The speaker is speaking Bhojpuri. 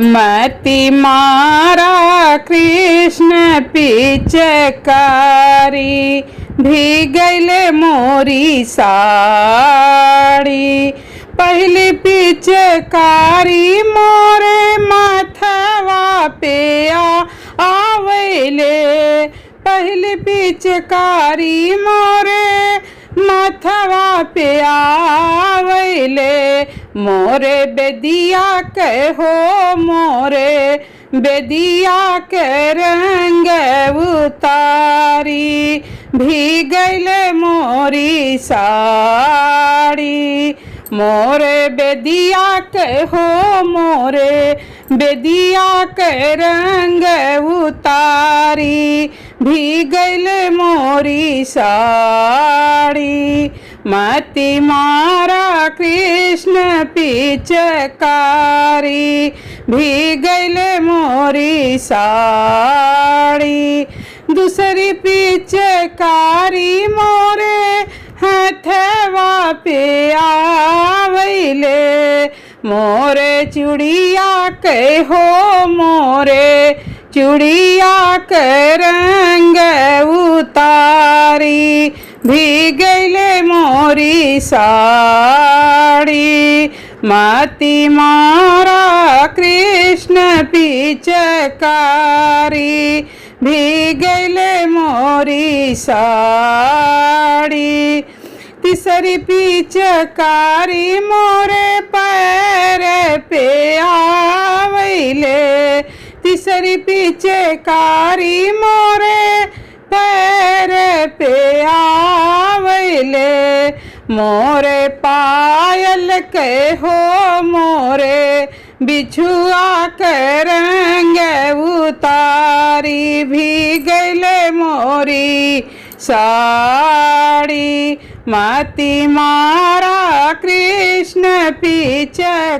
मति मारा कृष्ण पिचकारी, भीगले मोरी साड़ी। पहली पिचकारी मोरे माथवा पे आवैले, पहली पिचकारी मोरे माथवा पे आवैले। मोरे बेदिया के हो मोरे बेदिया के रंग उतारी, भीगले मोरी साड़ी। मोरे बेदिया के हो मोरे बेदिया के रंग उतारी, भीगले मोरी साड़ी। मति मारा कृष्ण पिचकारी, भीगले मोरी साड़ी। दूसरी पिचकारी मोरे हथवा पे आवैले, मोरे चूड़िया के हो मोरे चूड़िया के रंग उतारी, भीगले मोरी साड़ी। मति मारा कृष्ण पिचकारी, भीगले मोरी साड़ी। तीसरी पिचकारी मोरे पैर पे आवैले, तीसरी पिचकारी मोरे पैर पे आवैले। मोरे पायल के हो मोरे बिछुआ के रंग उतारी, भीगले मोरी साड़ी। मति मारा कृष्ण पिचकारी।